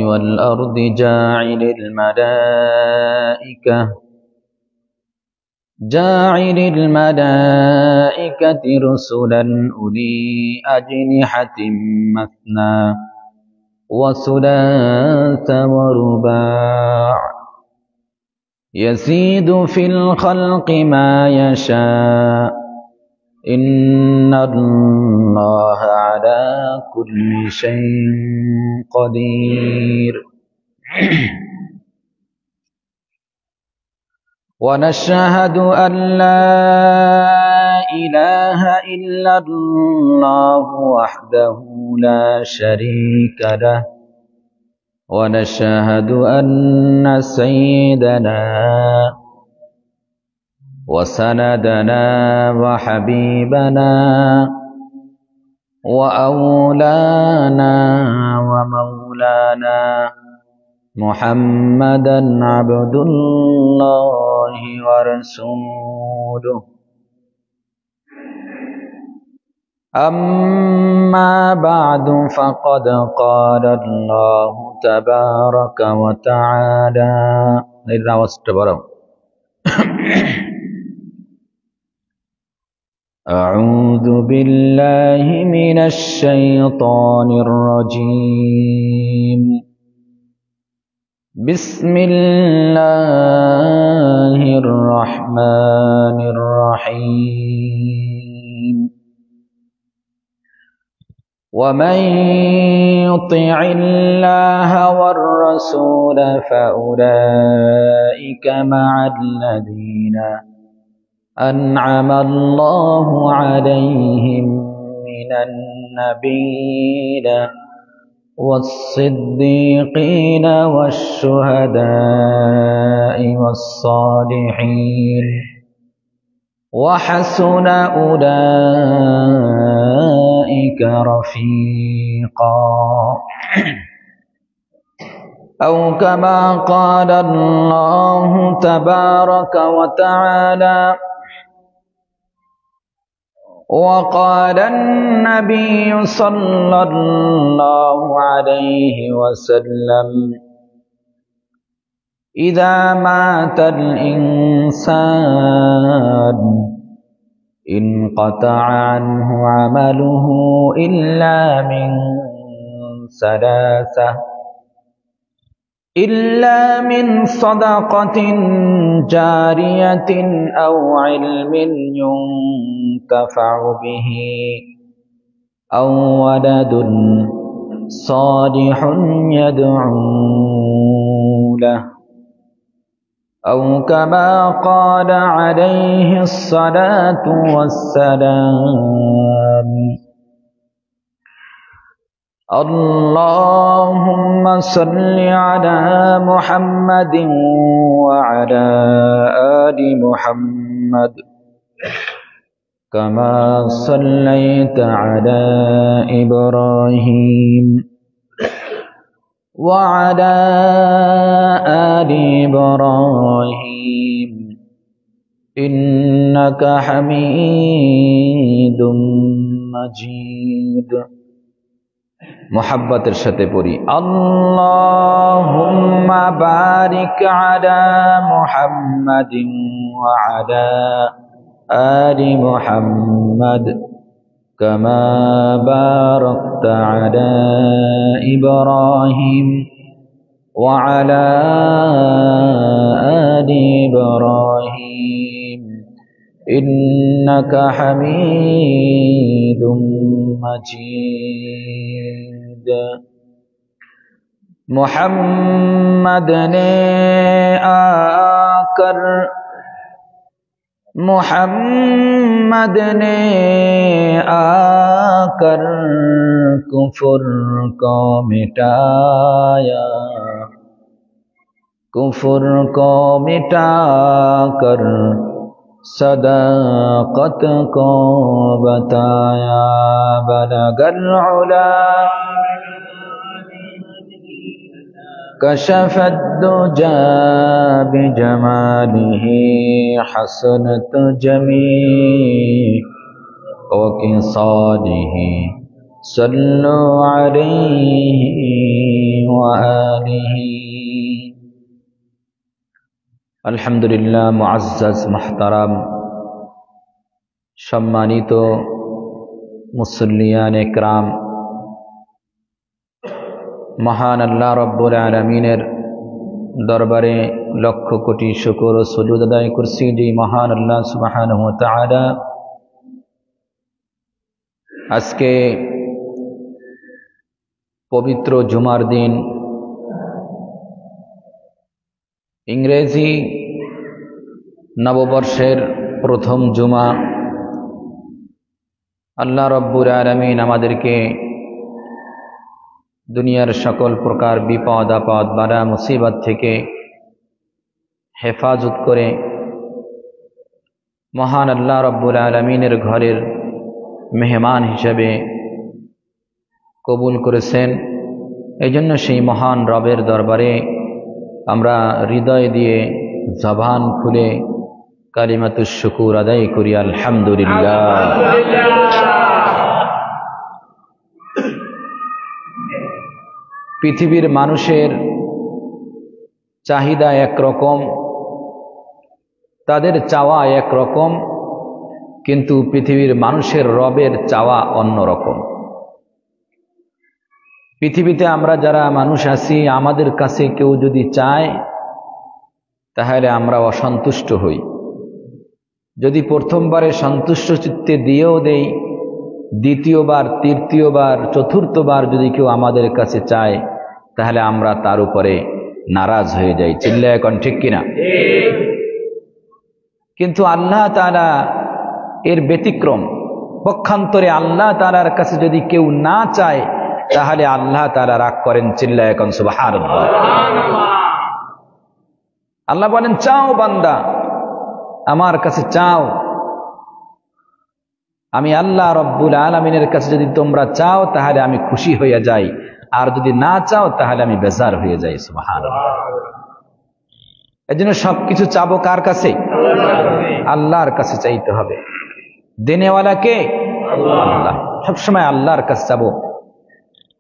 والأرض جاعل الملائكة رسلا أولي أجنحة مثنى وثلاث ورباع يزيد في الخلق ما يشاء إن الله على كل شيء قدير. ونشهد أن لا إله إلا الله وحده لا شريك له، ونشهد أن سيدنا وسندنا وحبيبنا وأولانا ومولانا محمدا عبد الله ورسوله. أما بعد فقد قال الله تبارك وتعالى أعوذ بالله من الشيطان الرجيم. بسم الله الرحمن الرحيم. ومن يطع الله والرسول فأولئك مع الذين أنعم الله عليهم من النبيين والصديقين والشهداء والصالحين وحسن أولئك رفيقا. أو كما قال الله تبارك وتعالى: وقال النبي صلى الله عليه وسلم: إذا مات الإنسان انقطع عنه عمله إلا من ثلاثة: إلا من صدقة جارية أو علم ينتفع به أو ولد صالح يدعو له، أو كما قال عليه الصلاة والسلام: اللهم صل على محمد وعلى آل محمد كما صليت على إبراهيم وعلى آل إبراهيم إنك حميد مجيد। محبতের সাথে পড়ি আল্লাহুম্মা বারিক আলা মুহাম্মাদিন ওয়া আলা আলি মুহাম্মাদ কামা বারাকতা আলা ইব্রাহিম ওয়া আলা আলি ইব্রাহিম ইন্নাকা হামিদুম মাজিদ। मोहम्मद ने आकर कुफर को मिटाया, कुफर को मिटाकर सदाकत को बताया। बलगल उला कशफत दुजा बिजमालिही हसनत जमीअ वकिसालिही सल्लु अलैहि وآله الحمد لله মুআজ্জাজ মুহতারাম সম্মানিত মুসল্লিয়ান একরাম, মহান আল্লাহ রব্বুল আলামিনের দরবারে লক্ষ কোটি শুকর ও সুজুদ আদায় করছি যে মহান আল্লাহ সুবহানাহু ওয়া তাআলা আজকে পবিত্র জুমার দিন, ইংরেজি নববর্ষের প্রথম জুমা, আল্লাহ রব্বুল আলামিন আমাদেরকে দুনিয়ার সকল প্রকার বিপদ আপদ বালা মুসিবত থেকে হেফাজত করে মহান আল্লাহ রব্বুল আলামিনের ঘরের মেহমান হিসেবে কবুল করেছেন। এই জন্য সেই মহান রবের দরবারে আমরা হৃদয় দিয়ে জবান খুলে কালিমাতুশ শুকুর আদায় করি, আলহামদুলিল্লাহ। পৃথিবীর মানুষের চাহিদা একরকম, তাদের চাওয়া একরকম, কিন্তু পৃথিবীর মানুষের রবের চাওয়া অন্যরকম। পৃথিবীতে আমরা যারা মানুষ আছি, আমাদের কাছে কেউ যদি চায় তাহলে আমরা অসন্তুষ্ট হই। যদি প্রথমবারে সন্তুষ্ট চিত্তে দিয়েও দেই, দ্বিতীয়বার, তৃতীয়বার, চতুর্থবার যদি কেউ আমাদের কাছে চায় তাহলে আমরা তার উপরে নারাজ হয়ে যাই। চিল্লায় এখন ঠিক কিনা? কিন্তু আল্লাহ তাআলা এর ব্যতিক্রম। পক্ষান্তরে আল্লাহ তাআলার কাছে যদি কেউ না চায় তাহলে আল্লাহ তাআলা রাগ করেন। চিল্লায় এখন সুবহানাল্লাহ। আল্লাহ বলেন, চাও বান্দা, আমার কাছে চাও। আমি আল্লাহ রব্বুল আলামিনের কাছে যদি তোমরা চাও তাহলে আমি খুশি হয়ে যাই, আর যদি না চাও তাহলে আমি বেজার হয়ে যাই। সুবহানাল্লাহ। এজন্য সবকিছু চাবো কার কাছে? আল্লাহর কাছে চাইতে হবে। দেনেওয়ালা কে? আল্লাহ। সবসময় আল্লাহর কাছে চাবো,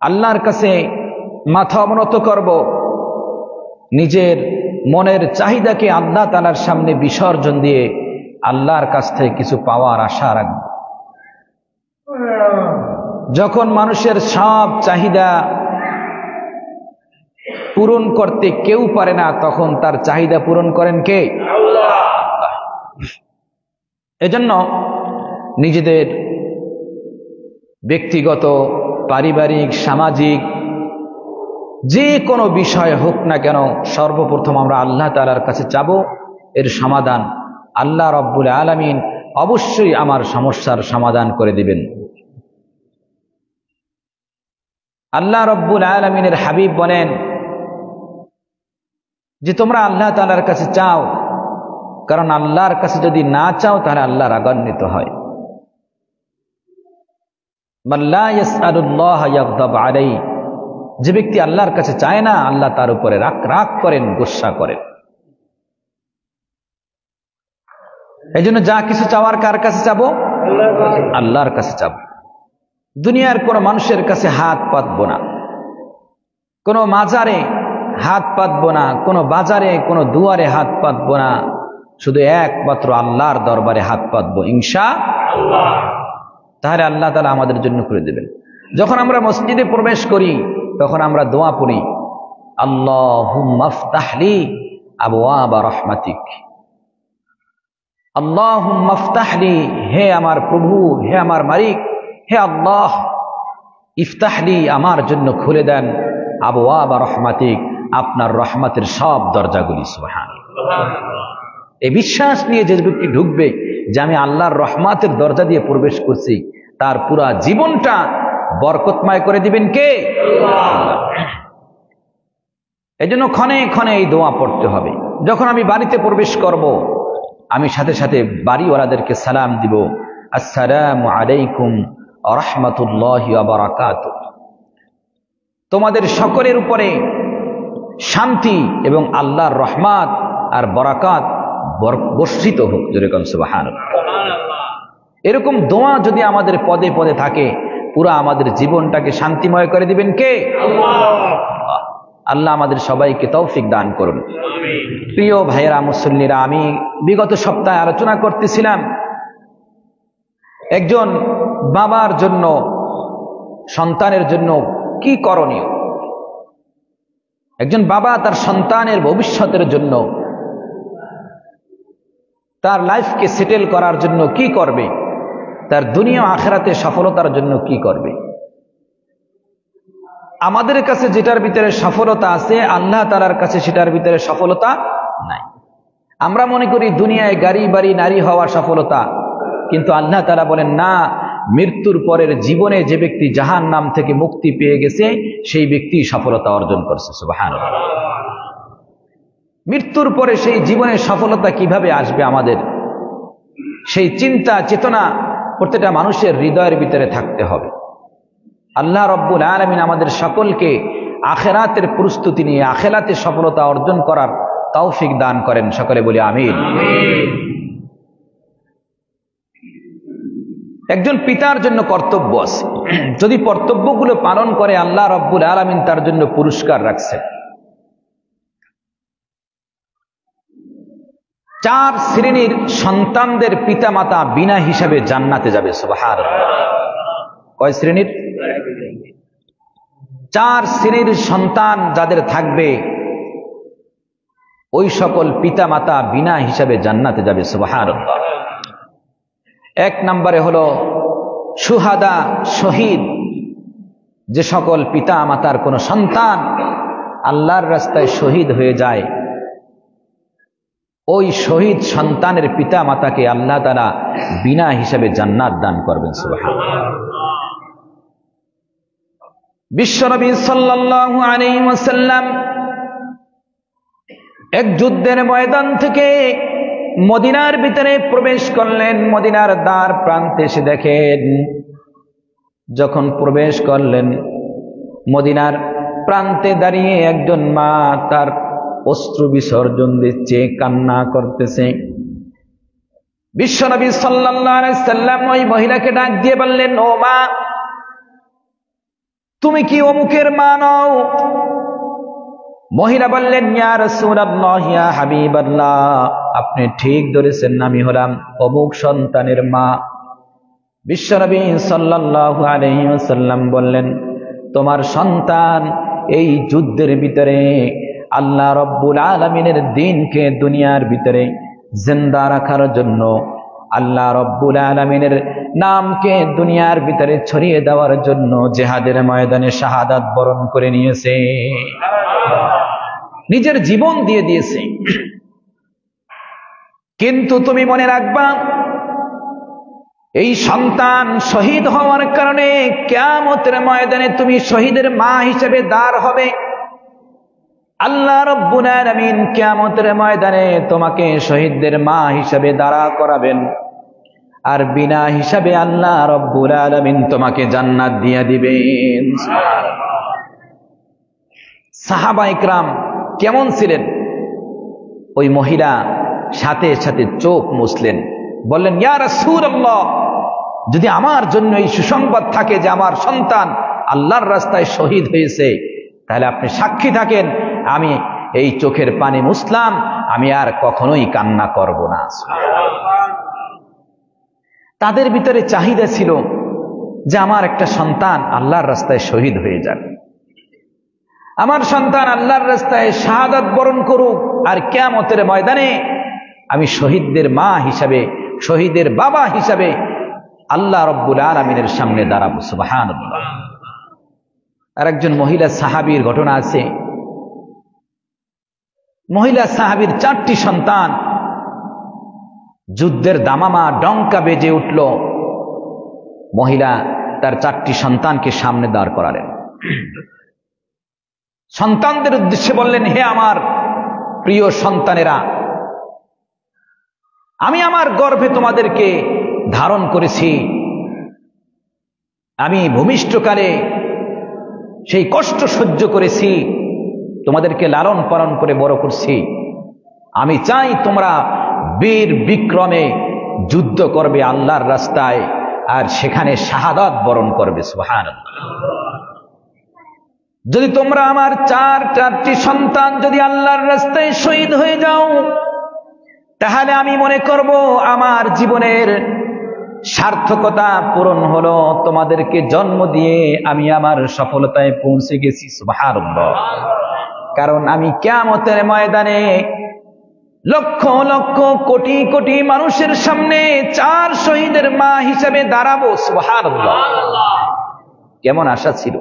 আল্লাহর কাছে মাথা অবনত করব, নিজের মনের চাহিদাকে আল্লাহ তাআলার সামনে বিসর্জন দিয়ে আল্লাহর কাছ থেকে কিছু পাওয়ার আশা রাখব। যখন মানুষের সব চাহিদা পূরণ করতে কেউ পারে না, তখন তার চাহিদা পূরণ করেন কে? আল্লাহ। এজন্য নিজেদের ব্যক্তিগত, পারিবারিক, সামাজিক যে কোনো বিষয় হোক না কেন, সর্বপ্রথম আমরা আল্লাহ তাআলার কাছে চাবো। এর সমাধান আল্লাহ রব্বুল আলামিন অবশ্যই আমার সমস্যার সমাধান করে দিবেন। আল্লাহ রব্বুল আলামিনের হাবিব বলেন যে তোমরা আল্লাহ তাআলার কাছে চাও, কারণ আল্লাহর কাছে যদি না চাও তাহলে আল্লাহ রাগান্বিত হয়। মান লা ইয়াসআলুল্লাহ ইয়াগদাব আলাইহি, যে ব্যক্তি আল্লাহর কাছে চায় না আল্লাহ তার উপরে রাগ করেন, গোসা করেন। এই জন্য যা কিছু চাওয়ার কার কাছে চাবো? আল্লাহর কাছে চাবো। দুনিয়ার কোন মানুষের কাছে হাত পাতবো না, কোন মাজারে হাত পাতবো না, কোন বাজারে, কোন দুয়ারে হাত পাতবো না, শুধু একমাত্র আল্লাহর দরবারে হাত পাতবো ইনশাআল্লাহ। তাহলে আল্লাহ তাআলা আমাদের জন্য করে দেবেন। যখন আমরা মসজিদে প্রবেশ করি তখন আমরা দোয়া পড়ি, আল্লাহুম্মা ইফতাহলি আবওয়াবা রাহমাতিক। আল্লাহুম্মা ইফতাহলি, হে আমার প্রভু, হে আমার মালিক, হে আল্লাহ, ইফতাহলি, আমার জন্য খুলে দেন, আবওয়াবা রাহমাতিক, আপনার রহমতের সব দরজাগুলি। সুবহানাল্লাহ। এই বিশ্বাস নিয়ে যে ব্যক্তি ঢুকবে যে আমি আল্লাহর রহমতের দরজা দিয়ে প্রবেশ করছি, তার পুরা জীবনটা বরকতময় করে দিবেন কে? আল্লাহ। এই জন্য ক্ষণে ক্ষণে এই দোয়া পড়তে হবে। যখন আমি বাড়িতে প্রবেশ করব, আমি সাথে সাথে বাড়িওয়ালাদেরকে সালাম দিব, আসসালামু আলাইকুম ওয়া রাহমাতুল্লাহি ওয়া বারাকাতুহু। তোমাদের সকলের উপরে শান্তি এবং আল্লাহর রহমত আর বরাকাত বর্ষিত হোক। জোরে কোন সুবহানাল্লাহ। এরকম দোয়া যদি আমাদের পদে পদে থাকে, পুরা আমাদের জীবনটাকে শান্তিময় করে দিবেন কে? আল্লাহ। আল্লাহ আমাদের সবাইকে তৌফিক দান করুন। প্রিয় ভাইয়েরা মুসল্লিরা, আমি বিগত সপ্তাহে আলোচনা করতেছিলাম একজন বাবার জন্য, সন্তানের জন্য কি করণীয়। একজন বাবা তার সন্তানের ভবিষ্যতের জন্য, তার লাইফকে সেটেল করার জন্য কি করবে, তার দুনিয়া আখিরাতে সফলতার জন্য কি করবে। আমাদের কাছে যেটার ভিতরে সফলতা আছে, আল্লাহ তাআলার কাছে সেটার ভিতরে সফলতা নাই। আমরা মনে করি দুনিয়ায় গাড়ি বাড়ি নারী হওয়া সফলতা, কিন্তু আল্লাহ তাআলা বলেন না, মৃত্যুর পরের জীবনে যে ব্যক্তি জাহান্নাম থেকে মুক্তি পেয়ে গেছে সেই ব্যক্তি সফলতা অর্জন করছে। সুবহানাল্লাহ। মৃত্যুর পরে সেই জীবনে সফলতা কিভাবে আসবে, আমাদের সেই চিন্তা চেতনা প্রত্যেকটা মানুষের হৃদয়ের ভিতরে থাকতে হবে। আল্লাহ রব্বুল আলামিন আমাদের সকলকে আখিরাতের প্রস্তুতি নিয়ে আখিরাতে সফলতা অর্জন করার তৌফিক দান করেন। সকলে বলি আমিন। একজন পিতার জন্য কর্তব্য আছে, যদি কর্তব্যগুলো পালন করে আল্লাহ রব্বুল আলামিন তার জন্য পুরস্কার রাখছেন। 4 শ্রেণীর সন্তানদের পিতামাতা বিনা হিসাবে জান্নাতে যাবে। সুবহানাল্লাহ। কয় শ্রেণীর? 4 শ্রেণীর সন্তান যাদের থাকবে, ওই সকল পিতামাতা বিনা হিসাবে জান্নাতে যাবে। সুবহানাল্লাহ। 1 নম্বরে হলো শুহাদা, শহীদ। যে সকল পিতা মাতার কোন সন্তান আল্লাহর রাস্তায় শহীদ হয়ে যায়, ওই শহীদ সন্তানের পিতা মাতাকে আল্লাহ তাআলা বিনা হিসাবে জান্নাত দান করবেন। সুবহানাল্লাহ। বিশ্বনবী সাল্লাল্লাহু আলাইহি ওয়াসাল্লাম এক যুদ্ধের ময়দান থেকে মদিনার ভিতরে প্রবেশ করলেন। মদিনার দ্বার প্রান্তে এসে দেখেন, যখন প্রবেশ করলেন মদিনার প্রান্তে দাঁড়িয়ে একজন মা তার অশ্রু বিসর্জন দিচ্ছে, কান্না করতেছে। বিশ্বনবী সাল্লাল্লাহু আলাইহি সাল্লাম ওই মহিলাকে ডাক দিয়ে বললেন, ও মা, তুমি কি অমুকের মা নও? মহিলা বললেন, ইয়া রাসূলুল্লাহ, ইয়া হাবিবাল্লাহ, আপনি ঠিক ধরেছেন, আমি হলাম অমুক সন্তানের মা। বিশ্বনবী সাল্লাল্লাহু আলাইহি ওয়াসাল্লাম বললেন, তোমার সন্তান এই যুদ্ধের ভিতরে আল্লাহ রব্বুল আলামিনের দ্বীনকে দুনিয়ার ভিতরে জিন্দা রাখার জন্য, আল্লাহ রব্বুল আলামিনের নামকে দুনিয়ার ভিতরে ছড়িয়ে দেওয়ার জন্য জিহাদের ময়দানে শাহাদাত বরণ করে নিয়েছে, নিজের জীবন দিয়ে দিয়েছে। কিন্তু তুমি মনে রাখবা, এই সন্তান শহীদ হওয়ার কারণে কিয়ামতের ময়দানে তুমি শহীদের মা হিসেবে দাঁড় হবে। আল্লাহ রব্বুল আলামিন কিয়ামতের ময়দানে তোমাকে শহীদদের মা হিসেবে দাঁড়া করাবেন, আর বিনা হিসাবে আল্লাহ রব্বুল আলামিন তোমাকে জান্নাত দিয়ে দিবেন। সাহাবা ইকরাম কেমন ছিলেন? ওই মহিলা সাথে সাথে চোখ মুছলেন, বললেন, ইয়া রাসূলুল্লাহ, যদি আমার জন্য এই সুসংবাদ থাকে যে আমার সন্তান আল্লাহর রাস্তায় শহীদ হয়েছে, তাহলে আপনি সাক্ষী থাকেন, আমি এই চোখের পানি মুছলাম, আমি আর কখনোই কান্না করব না। তাদের ভিতরে চাহিদা ছিল যে আমার একটা সন্তান আল্লাহর রাস্তায় শহীদ হয়ে যাক, আমার সন্তান আল্লাহর রাস্তায় শাহাদাত বরণ করুক, আর কিয়ামতের ময়দানে আমি শহীদদের মা হিসাবে, শহীদের বাবা হিসাবে আল্লাহ রব্বুল আলামিনের সামনে দাঁড়াবো। সুবহানাল্লাহ। আর একজন মহিলা সাহাবীর ঘটনা আছে। মহিলা সাহাবীর 4টি সন্তান। যুদ্ধের দামামা ডঙ্কা বেজে উঠল, মহিলা তার 4টি সন্তানকে সামনে দাঁড় করালেন। সন্তানদের উদ্দেশ্যে বললেন, হে আমার প্রিয় সন্তানেরা, আমি আমার গর্ভে তোমাদেরকে ধারণ করেছি, আমি ভূমিষ্ঠকালে সেই কষ্ট সহ্য করেছি, তোমাদেরকে লালন পালন করে বড় করছি। আমি চাই তোমরা বীর বিক্রমে যুদ্ধ করবে আল্লাহর রাস্তায়, আর সেখানে শাহাদাত বরণ করবে। সুবহানাল্লাহ। যদি তোমরা আমার চারটি সন্তান যদি আল্লাহর রাস্তায় শহীদ হয়ে যাও, তাহলে আমি মনে করব আমার জীবনের সার্থকতা পূরণ হলো, তোমাদেরকে জন্ম দিয়ে আমি আমার সফলতায় পৌঁছে গেছি। সুবহানাল্লাহ। কারণ আমি কিয়ামতের ময়দানে লক্ষ লক্ষ কোটি কোটি মানুষের সামনে 4 শহীদের মা হিসেবে দাঁড়াবো। সুবহানাল্লাহ। কেমন আশা ছিল!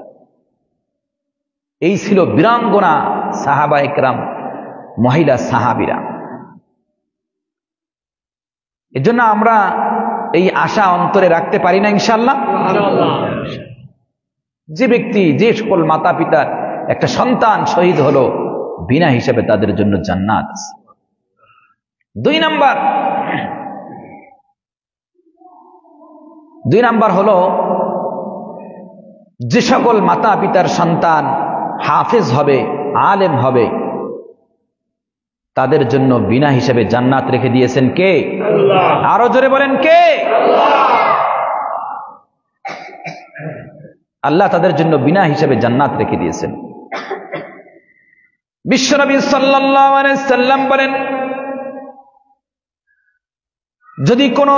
এই ছিল বীরাঙ্গনা সাহাবা একরাম, মহিলা সাহাবীরা। এজন্য আমরা এই আশা অন্তরে রাখতে পারি না ইনশাআল্লাহ। যে ব্যক্তি, যে সকল মাতা পিতার একটা সন্তান শহীদ হলো, বিনা হিসেবে তাদের জন্য জান্নাত। 2 নাম্বার হলো, যে সকল মাতা পিতার সন্তান হাফেজ হবে, আলেম হবে, তাদের জন্য বিনা হিসেবে জান্নাত রেখে দিয়েছেন কে? আল্লাহ। আরো জোরে বলেন কে? আল্লাহ তাদের জন্য বিনা হিসেবে জান্নাত রেখে দিয়েছেন। বিশ্বনবী সাল্লাল্লাহু আলাইহি সাল্লাম বলেন, যদি কোনো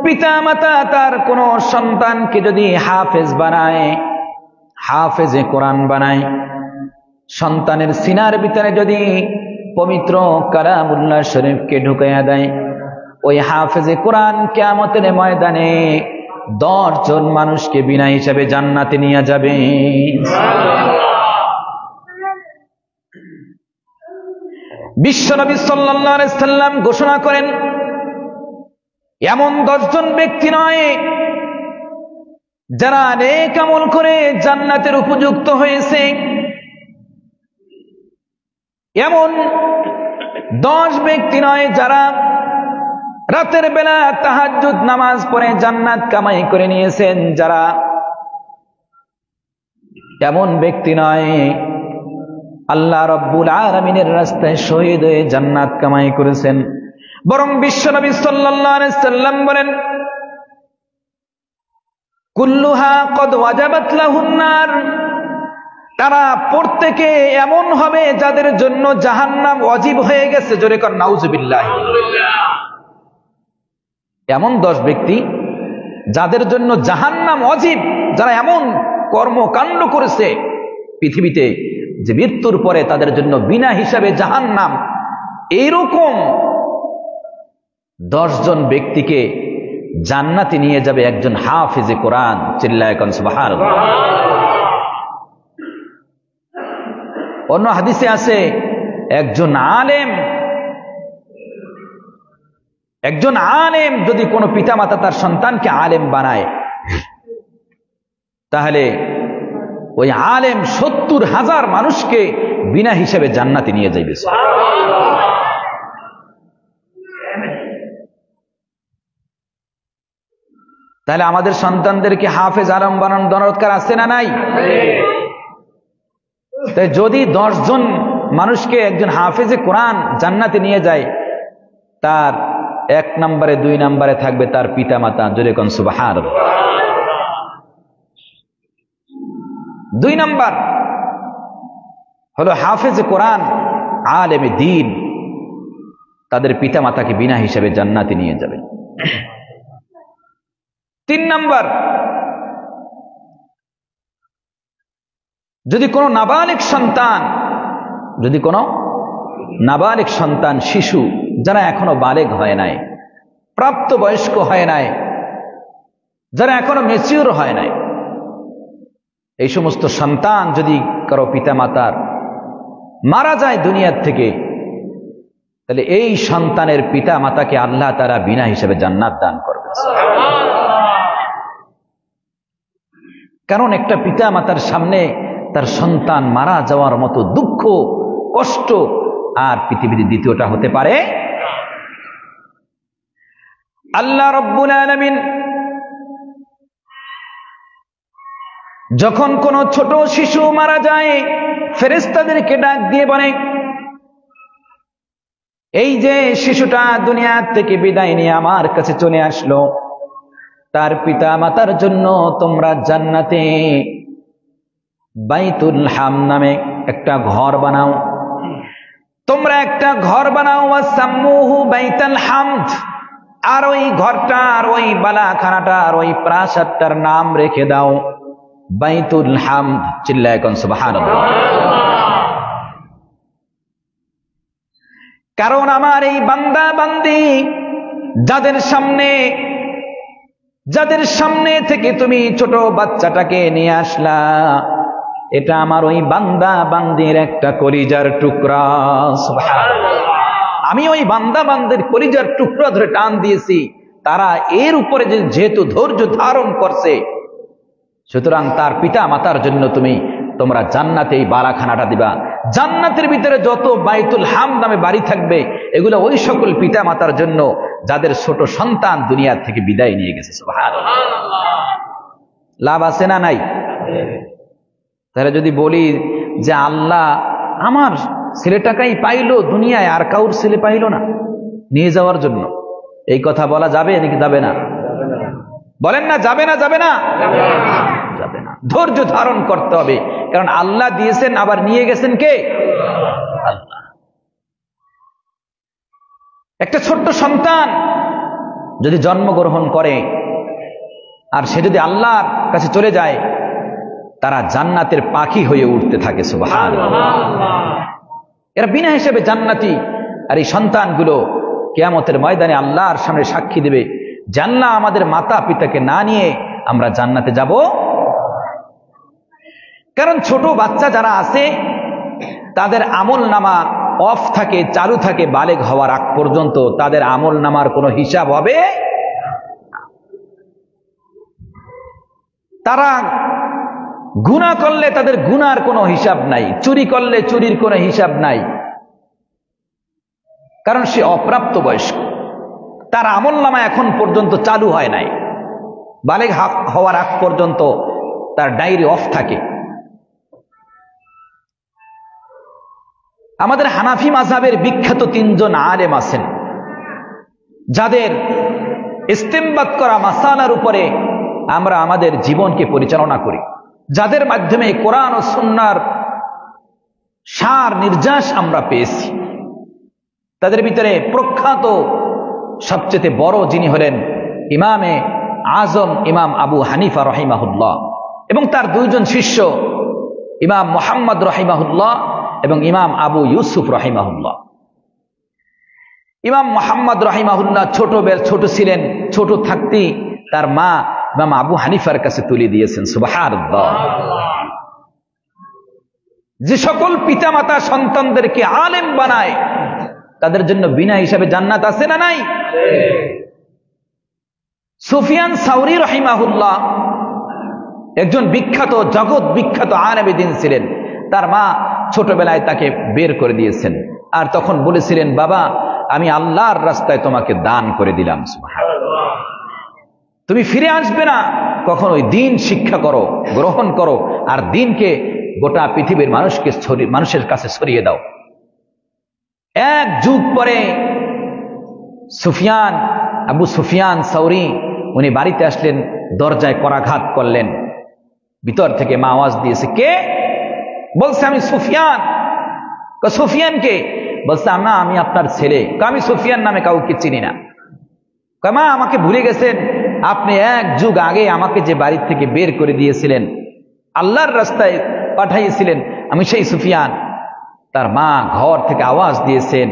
পিতা মাতা তার কোনো সন্তানকে যদি হাফেজ বানায়, হাফেজে কোরআন বানায়, সন্তানের সিনার ভিতরে যদি পবিত্র কালামুল্লাহ শরীফকে ঢুকাইয়া দেয়, ওই হাফেজে কোরআন কিয়ামতের ময়দানে 10 জন মানুষকে বিনা হিসাবে জান্নাতে নিয়ে যাবে। বিশ্বনবী সাল্লাল্লাহু আলাইহি সাল্লাম ঘোষণা করেন, এমন 10 জন ব্যক্তি নয় যারা নেক আমল করে জান্নাতের উপযুক্ত হয়েছে, এমন 10 ব্যক্তি নয় যারা রাতের বেলা তাহাজ্জুদ নামাজ পড়ে জান্নাত কামাই করে নিয়েছেন, যারা এমন ব্যক্তি নয় আল্লাহ রাব্বুল আলামিনের রাস্তায় শহীদ হয়ে জান্নাত কামাই করেছেন। বরং বিশ্বনবী সাল্লাল্লাহু আলাইহি সাল্লাম বলেন, কুল্লুহা কদ ওয়াজাবাত লাহুন নার, তারা প্রত্যেকে এমন হবে যাদের জন্য জাহান্নাম ওয়াজিব হয়ে গেছে। জোরে কর নাউজুবিল্লাহ। এমন 10 ব্যক্তি যাদের জন্য জাহান্নাম ওয়াজিব, যারা এমন কর্মকাণ্ড করেছে পৃথিবীতে যে মৃত্যুর পরে তাদের জন্য বিনা হিসাবে জাহান্নাম, এইরকম 10 জন ব্যক্তিকে জান্নাতে নিয়ে যাবে একজন হাফেজে কোরআন। চিল্লায়ে কোন সুবহানাল্লাহ। অন্য হাদিসে আছে, একজন আলেম যদি কোনো পিতামাতা তার সন্তানকে আলেম বানায়, তাহলে ওই আলেম 70,000 মানুষকে বিনা হিসেবে জান্নাতে নিয়ে যাইবে। তাহলে আমাদের সন্তানদেরকে হাফেজ আলেম বানানোর দরকার আছে না নাই? তাই যদি 10 জন মানুষকে একজন হাফেজে কোরআন জান্নাতে নিয়ে যায়, তার 1 নম্বরে 2 নম্বরে থাকবে তার পিতা মাতা। জোরে কোন সুবহানাল্লাহ। 2 নম্বর হলো হাফেজে কোরআন, আলেমে দ্বীন, তাদের পিতা মাতাকে বিনা হিসেবে জান্নাতে নিয়ে যাবে। 3 নম্বর, যদি কোনো নাবালিগ সন্তান, শিশু যারা এখনো বালেগ হয় নাই, প্রাপ্তবয়স্ক হয় নাই, যারা এখনো ম্যাচিউর হয় নাই, এই সমস্ত সন্তান যদি কারো পিতা মাতার মারা যায় দুনিয়ার থেকে, তাহলে এই সন্তানের পিতা মাতাকে আল্লাহ তাআলা বিনা হিসেবে জান্নাত দান করবে। কারণ একটা পিতা মাতার সামনে তার সন্তান মারা যাওয়ার মতো দুঃখ কষ্ট আর পৃথিবীতে দ্বিতীয়টা হতে পারে। আল্লাহ রাব্বুল আলামিন যখন কোন ছোট শিশু মারা যায়, ফেরেশতাদেরকে ডাক দিয়ে বলে, এই যে শিশুটা দুনিয়া থেকে বিদায় নিয়ে আমার কাছে চলে আসলো, তার পিতা মাতার জন্য তোমরা জান্নাতে বাইতুল হাম নামে একটা ঘর বানাও, তোমরা একটা ঘর বানাও, ওয়াসাম্মুহু বাইতুল হামদ, আর ওই ঘরটার ওই বালাখানাটার ওই প্রাসাদটার নাম রেখে দাও বাইতুল হামদ। চিল্লায় কোন সুবহানাল্লাহ। কারণ আমার এই বান্দা বান্দি যাদের সামনে থেকে তুমি ছোট বাচ্চাটাকে নিয়ে আসলা, এটা আমার ওই বান্দা বান্দির একটা কলিজার টুকরা। সুবহানাল্লাহ। আমি ওই বান্দা বান্দির কলিজার টুকরা ধরে টান দিয়েছি, তারা এর উপরে যেহেতু ধৈর্য ধারণ করছে, সুতরাং তার পিতা মাতার জন্য তোমরা জান্নাতে এই বালাখানাটা দিবা। জান্নাতের ভিতরে যত বাইতুল হাম নামে বাড়ি থাকবে, এগুলো ওই সকল পিতা মাতার জন্য যাদের ছোট সন্তান দুনিয়া থেকে বিদায় নিয়ে গেছে। সুবহানাল্লাহ। লাভ আছে না নাই? তাহলে যদি বলি যে আল্লাহ আমার ছেলেটাকেই পাইলো দুনিয়ায়, আর কাউর ছেলে পাইলো না নিয়ে যাওয়ার জন্য, এই কথা বলা যাবে নাকি যাবে না? বলেন না, যাবে না? যাবে না? যাবে না। ধৈর্য ধারণ করতে হবে, কারণ আল্লাহ দিয়েছেন, আবার নিয়ে গেছেন কে? আল্লাহ। একটা ছোট্ট সন্তান যদি জন্মগ্রহণ করে আর সে যদি আল্লাহর কাছে চলে যায়, তারা জান্নাতের পাখি হয়ে উঠতে থাকে। সুবহানাল্লাহ। এরা বিনা হিসেবে জান্নাতি। আর এই সন্তানগুলো কিয়ামতের ময়দানে আল্লাহর সামনে সাক্ষী দেবে, জান্নাত আমাদের মাতা পিতাকে না নিয়ে আমরা জান্নাতে যাব। কারণ ছোট বাচ্চা যারা আছে তাদের আমল নামা অফ থাকে, চালু থাকে বালেগ হওয়ার আগ পর্যন্ত, তাদের আমল নামার কোনো হিসাব হবে। তারা গুনাহ করলে তাদের গুনার কোনো হিসাব নাই, চুরি করলে চুরির কোনো হিসাব নাই, কারণ সে অপ্রাপ্ত বয়স্ক, তার আমল নামা এখন পর্যন্ত চালু হয় নাই। বালেগ হওয়ার আগ পর্যন্ত তার ডায়েরি অফ থাকে। আমাদের হানাফি মাযহাবের বিখ্যাত 3 জন আলেম আছেন, যাদের ইস্তেমবাদ করা মাসালার উপরে আমরা আমাদের জীবনকে পরিচালনা করি, যাদের মাধ্যমে কোরআন ও সুন্নাহর সার নির্যাস আমরা পেয়েছি। তাদের ভিতরে প্রখ্যাত সবচেয়ে বড় যিনি হলেন ইমামে আজম ইমাম আবু হানিফা রাহিমাহুল্লাহ, এবং তার 2 জন শিষ্য ইমাম মুহাম্মদ রাহিমাহুল্লাহ এবং ইমাম আবু ইউসুফ রাহিমাহুল্লাহ। ইমাম মুহাম্মদ রাহিমাহুল্লাহ ছোট ছিলেন, ছোট থাকতেই তার মা ইমাম আবু হানিফার কাছে তুলে দিয়েছেন। সুবহানাল্লাহ। যে সকল পিতামাতা সন্তানদেরকে আলেম বানায়, তাদের জন্য বিনা হিসাবে জান্নাত আছে না নাই? সুফিয়ান সাউরি রাহিমাহুল্লাহ একজন বিখ্যাত, জগৎ বিখ্যাত আলেমে দ্বীন ছিলেন। তার মা ছোটবেলায় তাকে বের করে দিয়েছেন, আর তখন বলেছিলেন, বাবা আমি আল্লাহর রাস্তায় তোমাকে দান করে দিলাম, সুবহানাল্লাহ, তুমি ফিরে আসবে না, কখন ওই দ্বীন শিক্ষা করো, গ্রহণ করো, আর দ্বীনকে গোটা পৃথিবীর মানুষের কাছে ছড়িয়ে দাও। 1 যুগ পরে আবু সুফিয়ান সাউরি উনি বাড়িতে আসলেন, দরজায় করাঘাত করলেন, ভিতর থেকে মা আওয়াজ দিয়েছে, কে? বলছে আমি সুফিয়ান। সুফিয়ান কে? বলছে না, আমি আপনার ছেলে। আমি সুফিয়ান নামে কাউকে চিনি না। মা আমাকে ভুলে গেছেন, আপনি 1 যুগ আগে আমাকে যে বাড়ি থেকে বের করে দিয়েছিলেন, আল্লাহর রাস্তায় পাঠাইছিলেন, আমি সেই সুফিয়ান। তার মা ঘর থেকে আওয়াজ দিয়েছেন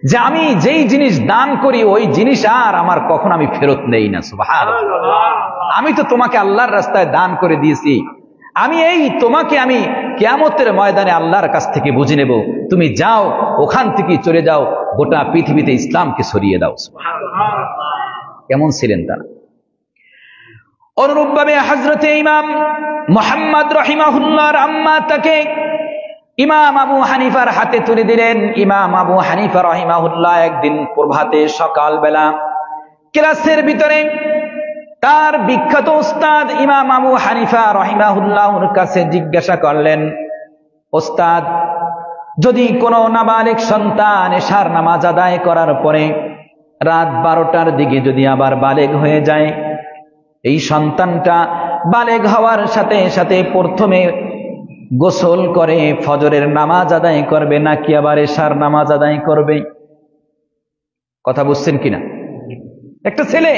যে আমি যেই জিনিস দান করি ওই জিনিস আর আমার কখন আমি ফেরত নেই না। সুবহানাল্লাহ। আমি তো তোমাকে আল্লাহর রাস্তায় দান করে দিয়েছি, তোমাকে আমি কিয়ামতের ময়দানে আল্লাহর কাছ থেকে বুঝে নেব। তুমি যাও, ওখান থেকে চলে যাও, গোটা পৃথিবীতে ইসলামকে ছড়িয়ে দাও। কেমন ছিলেন তারা? অনুরূপভাবে হযরতে ইমাম মুহাম্মদ রাহিমাহুল্লাহর আম্মা তাকে ইমাম আবু হানিফার হাতে তুলে দিলেন। ইমাম আবু হানিফা রাহিমাহুল্লাহ একদিন প্রভাতে সকালবেলা ক্লাসের ভিতরে তার বিখ্যাত উস্তাদ ইমাম আবু হানিফা রাহিমাহুল্লাহর কাছে জিজ্ঞাসা করলেন, ওস্তাদ, যদি কোনো নাবালিগ সন্তান এশার নামাজ আদায় করার পরে রাত 12টার দিকে যদি আবার বালেগ হয়ে যায়, এই সন্তানটা বালেগ হওয়ার সাথে সাথে প্রথমে গোসল করে ফজরের নামাজ আদায় করবে নাকি আবার এশার নামাজ আদায় করবে? কথা বুঝছেন কিনা? একটা ছেলে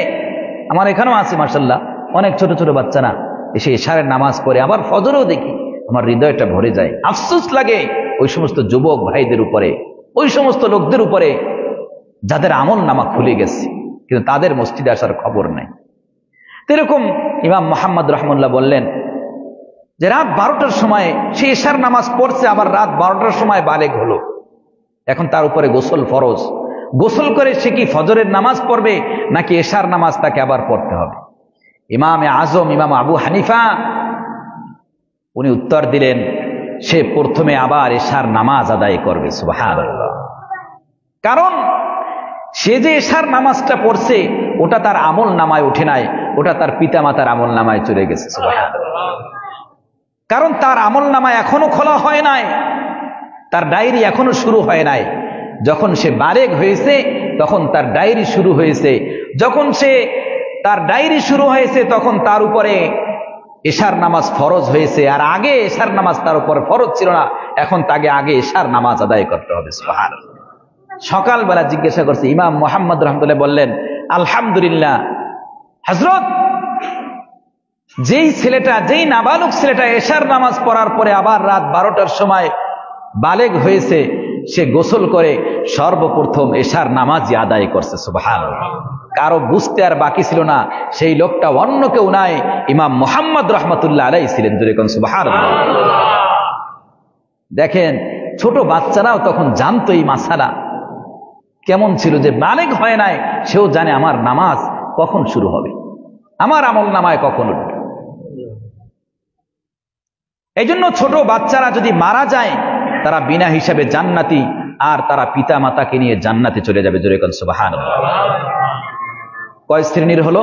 আমার এখানেও আছে মাশাআল্লাহ, অনেক ছোট ছোট বাচ্চারা এসে এশারের নামাজ পড়ে, আবার ফজরও দেখি, আমার হৃদয়টা ভরে যায়। আফসোস লাগে ওই সমস্ত যুবক ভাইদের উপরে, ওই সমস্ত লোকদের উপরে যাদের আমল নামা খুলে গেছে, কিন্তু তাদের মসজিদে আসার খবর নাই। এরকম ইমাম মুহাম্মদ রাহমাতুল্লাহ বললেন যে রাত 12টার সময় সে এশার নামাজ পড়ছে, আবার রাত 12টার সময় বালেগ হলো, এখন তার উপরে গোসল ফরজ। গোসল করে সে কি ফজরের নামাজ পড়বে নাকি এশার নামাজ তাকে আবার পড়তে হবে? ইমামে আজম ইমাম আবু হানিফা উনি উত্তর দিলেন, সে প্রথমে আবার এশার নামাজ আদায় করবে। সুবহানাল্লাহ। কারণ সে যে এশার নামাজটা পড়ছে ওটা তার আমল নামায় উঠে নাই, ওটা তার পিতামাতার আমল নামায় চলে গেছে। সুবহানাল্লাহ। কারণ তার আমল নামায় এখনো খোলা হয় নাই, তার ডায়েরি এখনো শুরু হয় নাই। যখন সে বালেগ হয়েছে তখন তার ডায়েরি শুরু হয়েছে। যখন সে তার ডায়েরি শুরু হয়েছে তখন তার উপরে এশার নামাজ ফরজ হয়েছে, আর আগে এশার নামাজ তার উপরে ফরজ ছিল না, এখন তাকে আগে এশার নামাজ আদায় করতে হবে। সুবহানাল্লাহ। সকালবেলা জিজ্ঞাসা করছে, ইমাম মুহাম্মদ রাহমাতুল্লাহ বললেন, আলহামদুলিল্লাহ হযরত, যেই ছেলেটা, যেই নাবালক ছেলেটা এশার নামাজ পড়ার পরে আবার রাত 12টার সময় বালেগ হয়েছে, সে গোসল করে সর্বপ্রথম এশার নামাজই আদায় করছে। সুবহানাল্লাহ। কারো বুঝতে আর বাকি ছিল না, সেই লোকটা অন্য কেউ নাই, ইমাম মুহাম্মদ রাহমাতুল্লাহ আলাইহি ছিলেন। জোরে কোন সুবহানাল্লাহ। দেখেন ছোট বাচ্চারাও তখন জানতো এই মাসালা কেমন ছিল, যে বালেগ হয় নাই সেও জানে আমার নামাজ কখন শুরু হবে, আমার আমল নামায় কখন উঠবে। এই জন্য ছোট বাচ্চারা যদি মারা যায় তারা বিনা হিসাবে জান্নাতি, আর তারা পিতা মাতাকে নিয়ে জান্নাতে চলে যাবে। জোরে কোন সুবহানাল্লাহ। কয় শ্রেণীর হলো?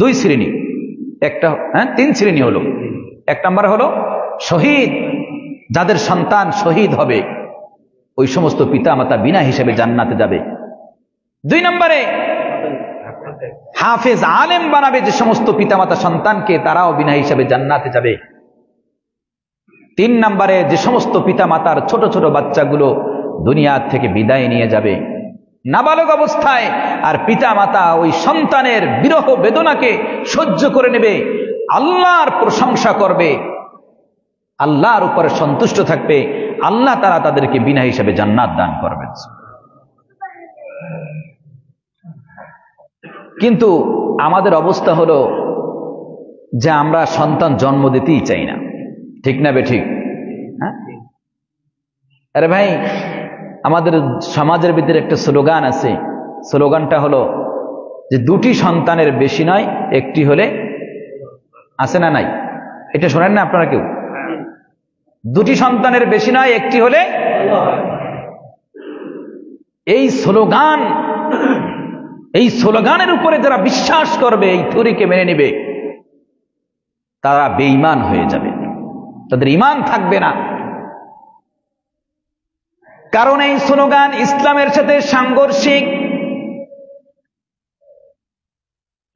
2 শ্রেণী। একটা 3 শ্রেণী হলো। 1 নাম্বার হলো শহীদ, যাদের সন্তান শহীদ হবে ওই সমস্ত পিতা মাতা বিনা হিসাবে জান্নাতে যাবে। 2 নম্বরে হাফেজ আলেম বানাবে যে সমস্ত পিতা মাতা সন্তানকে, তারাও বিনা হিসাবে জান্নাতে যাবে। 3 নম্বরে যে সমস্ত পিতা মাতার ছোট ছোট বাচ্চাগুলো দুনিয়া থেকে বিদায় নিয়ে যাবে নাবালক অবস্থায়, আর পিতা মাতা ওই সন্তানের বিরহ বেদনাকে সহ্য করে নেবে, আল্লাহর প্রশংসা করবে, আল্লাহর উপরে সন্তুষ্ট থাকবে, আল্লাহ তাআলা তাদেরকে বিনা হিসাবে জান্নাত দান করবেন। কিন্তু আমাদের অবস্থা হলো যে আমরা সন্তান জন্ম দিতেই চাই না। ঠিক না বেঠিক? হ্যাঁ, আরে ভাই, আমাদের সমাজের ভিতরে একটা স্লোগান আছে, স্লোগানটা হলো যে 2টি সন্তানের বেশি নয়, একটি হলে, আছে না নাই? এটা শোনেন না আপনারা কেউ? 2টি সন্তানের বেশি নয়, একটি হলে। এই স্লোগানের উপরে যারা বিশ্বাস করবে, এই থিওরিকে মেনে নেবে, তারা বেঈমান হয়ে যাবে, তাদের ঈমান থাকবে না। কারণ এই স্লোগান ইসলামের সাথে সাংঘর্ষিক।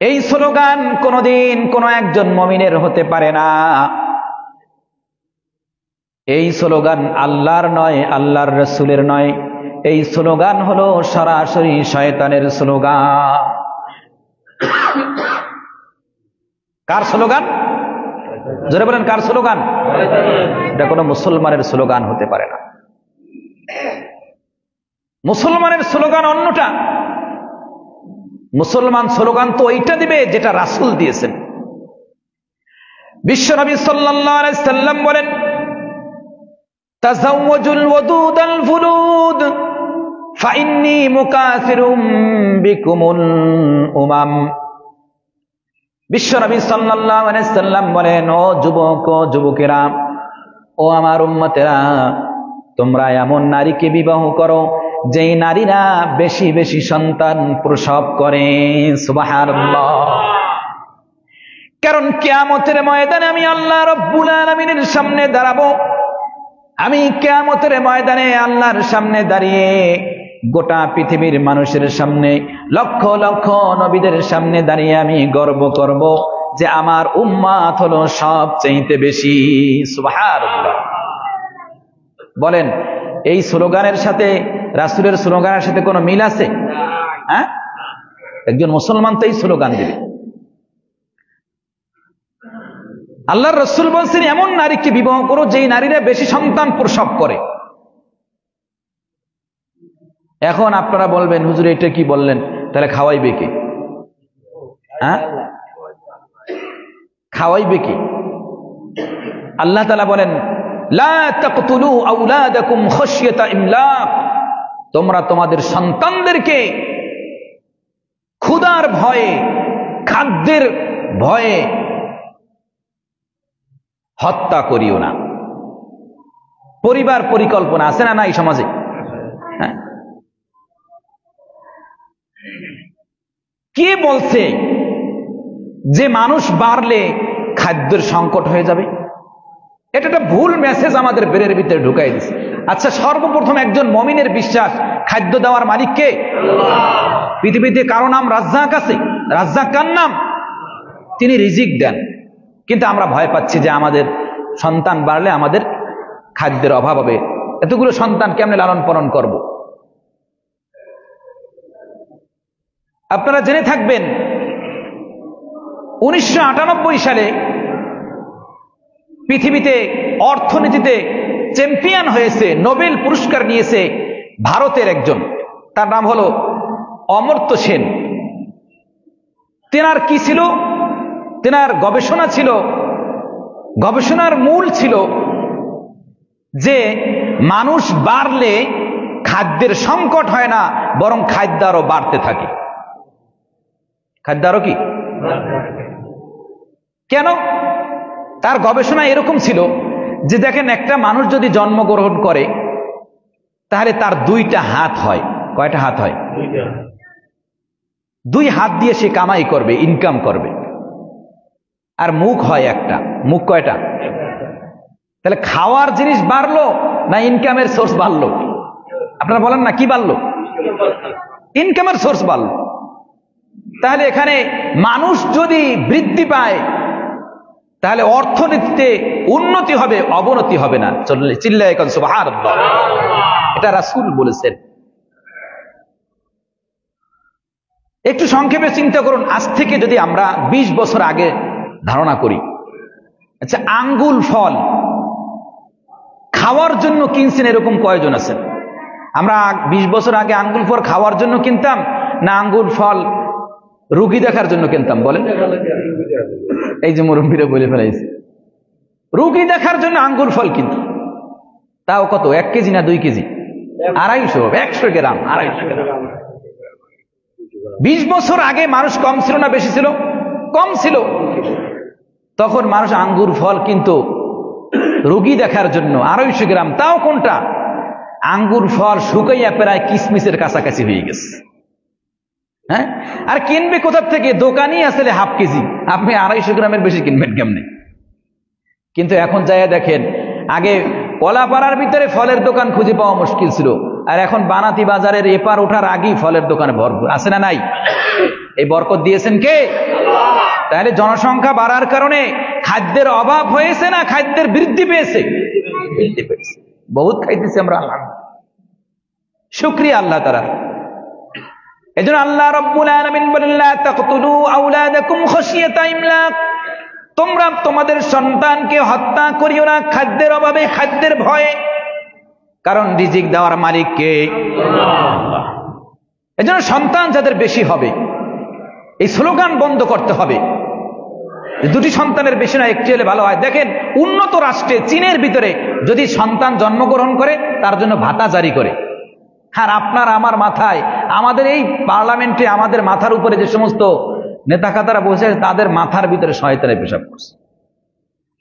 এই স্লোগান কোনোদিন কোনো একজন মুমিনের হতে পারে না। এই স্লোগান আল্লাহর নয়, আল্লাহর রাসূলের নয়। এই স্লোগান হলো সরাসরি শয়তানের স্লোগান। কার স্লোগান? জোরে বলেন, কার স্লোগান? এটা কোনো মুসলমানের স্লোগান হতে পারে না। মুসলমানের স্লোগান অন্যটা। মুসলমান স্লোগান তো ওইটা দিবে যেটা রাসূল দিয়েছেন। বিশ্বনবী সাল্লাল্লাহু আলাইহি সাল্লাম বলেন, তাযাওয়াজুল ওয়াদুদাল ফুলুদ ফাইন্নী মুকাসিরুম বিকুমুল উমাম। বিশ্বনবী সাল্লাল্লাহু আলাইহি সাল্লাম বলেন, ও যুবক, ও যুবকেরা, ও আমার উম্মতেরা, তোমরা এমন নারীকে বিবাহ করো যেই নারীরা বেশি বেশি সন্তান প্রসব করে। সুবহানাল্লাহ। কারণ কিয়ামতের ময়দানে আমি আল্লাহ রাব্বুল আলামিনের সামনে দাঁড়াবো। আমি কিয়ামতের ময়দানে আল্লাহর সামনে দাঁড়িয়ে গোটা পৃথিবীর মানুষের সামনে, লক্ষ লক্ষ নবীদের সামনে দাঁড়িয়ে আমি গর্ব করব যে আমার উম্মাত হলো সবচেয়ে বেশি। সুবহানাল্লাহ। বলেন এই স্লোগানের সাথে রাসূলের স্লোগানের সাথে কোনো মিল আছে? হ্যাঁ, একজন মুসলমান তো এই স্লোগান দিবে। আল্লাহর রাসূল বলছেন এমন নারীকে বিবাহ করো যেই নারীরা বেশি সন্তান প্রসব করে। এখন আপনারা বলবেন হুজুর এটা কি বললেন, তাহলে খাওয়াইবে কি? হ্যাঁ, খাওয়াইবে কি? আল্লাহ তাআলা বলেন লা তাকতুলু আওলাদাকুম খাশিয়াতা ইমলাক, তোমরা তোমাদের সন্তানদেরকে ক্ষুধার ভয়ে, খাদ্যের ভয়ে হত্যা করিও না। পরিবার পরিকল্পনা আছে না নাই সমাজে? হ্যাঁ, কে বলছে যে মানুষ বাড়লে খাদ্যের সংকট হয়ে যাবে? এটা একটা ভুল মেসেজ আমাদের ব্রেনের ভিতরে ঢুকাই দিচ্ছে। আচ্ছা, সর্বপ্রথম একজন মুমিনের বিশ্বাস খাদ্য দেওয়ার মালিক কে? পৃথিবীতে কারো নাম রাজ্জাক আছে? রাজ্জাক কার নাম? তিনি রিজিক দেন। কিন্তু আমরা ভয় পাচ্ছি যে আমাদের সন্তান বাড়লে আমাদের খাদ্যের অভাব হবে, এতগুলো সন্তান কেমনে লালন পালন করব? আপনারা জেনে থাকবেন 1998 সালে পৃথিবীতে অর্থনীতিতে চ্যাম্পিয়ন হয়েছে, নোবেল পুরস্কার নিয়েছে ভারতের একজন, তার নাম হলো অমর্ত্য সেন। তেনার কি ছিল? তেনার গবেষণা ছিল, গবেষণার মূল ছিল যে মানুষ বাড়লে খাদ্যের সংকট হয় না, বরং খাদ্য আরো বাড়তে থাকে। খাদ্য আরো কি? কেন? তার গবেষণা এরকম ছিল যে দেখেন, একটা মানুষ যদি জন্মগ্রহণ করে তাহলে তার দুইটা হাত হয়। কয়টা হাত হয়? দুই হাত দিয়ে সে কামাই করবে, ইনকাম করবে। আর মুখ হয় একটা। মুখ কয়টা? তাহলে খাওয়ার জিনিস বাড়লো না ইনকামের সোর্স বাড়লো? আপনারা বলেন না, কি বাড়লো? ইনকামের সোর্স বাড়লো। তাহলে এখানে মানুষ যদি বৃদ্ধি পায় তাহলে অর্থনীতিতে উন্নতি হবে, অবনতি হবে না। চিল্লায়ে কোন সুবহানাল্লাহ। এটা রাসূল বলেছেন। একটু সংক্ষেপে চিন্তা করুন, আজ থেকে যদি আমরা 20 বছর আগে ধারণা করি, আচ্ছা আঙ্গুল ফল খাওয়ার জন্য কিনছেন এরকম কয়জন আছেন? আমরা 20 বছর আগে আঙ্গুল ফল খাওয়ার জন্য কিনতাম না আঙ্গুল ফল রুগী দেখার জন্য কিনতাম? বলেন। এই যে মুরব্বীরা বলে ফেলাইছে, রুগী দেখার জন্য আঙ্গুর ফল কিনত। তাও কত? 1 কেজি না 2 কেজি? 250, 100 গ্রাম, 250 গ্রাম। 20 বছর আগে মানুষ কম ছিল না বেশি ছিল? কম ছিল। তখন মানুষ আঙ্গুর ফল কিন্তু রুগী দেখার জন্য 250 গ্রাম। তাও কোনটা? আঙ্গুর ফল শুকাইয়া প্রায় কিসমিসের কাছাকাছি হয়ে গেছে। হ্যাঁ, আর কিনবে কোথা থেকে? দোকানই আসলে হাফ কেজি, আপনি 250 গ্রামের বেশি কিনবেন কেমনে? কিন্তু এখন যাইয়া দেখেন, আগে কলাপাড়ার ভিতরে ফলের দোকান খুঁজে পাওয়া মুশকিল ছিল, আর এখন বানাতি বাজারের এপার ওঠার আগেই ফলের দোকানে ভরপুর। আছে না নাই? এই বরকত দিয়েছেন কে? তাহলে জনসংখ্যা বাড়ার কারণে খাদ্যের অভাব হয়েছে না খাদ্যের বৃদ্ধি পেয়েছে? বৃদ্ধি পেয়েছে। বহুত খাইতেছি আমরা, শুকরিয়া আল্লাহ তাআলা। এজন্য আল্লাহ রাব্বুল আলামিন বলেন লা তাকতুলু আওলাদাকুম খাশিয়াতা ইমলাক, তোমরা তোমাদের সন্তানকে হত্যা করিও না খাদ্যের অভাবে, খাদ্যের ভয়ে। কারণ রিজিক দেওয়ার মালিক কে? আল্লাহ। এজন্য সন্তান যাদের বেশি হবে এই স্লোগান বন্ধ করতে হবে। 2টি সন্তানের বেশি না, একটি হলে ভালো হয়। দেখেন উন্নত রাষ্ট্রে চীনের ভিতরে যদি সন্তান জন্মগ্রহণ করে তার জন্য ভাতা জারি করে। আর আপনার আমার মাথায়, আমাদের এই পার্লামেন্টে আমাদের মাথার উপরে যে সমস্ত নেতা খাতারা বসে আছে তাদের মাথার ভিতরে শয়তানে পেশাব করছে।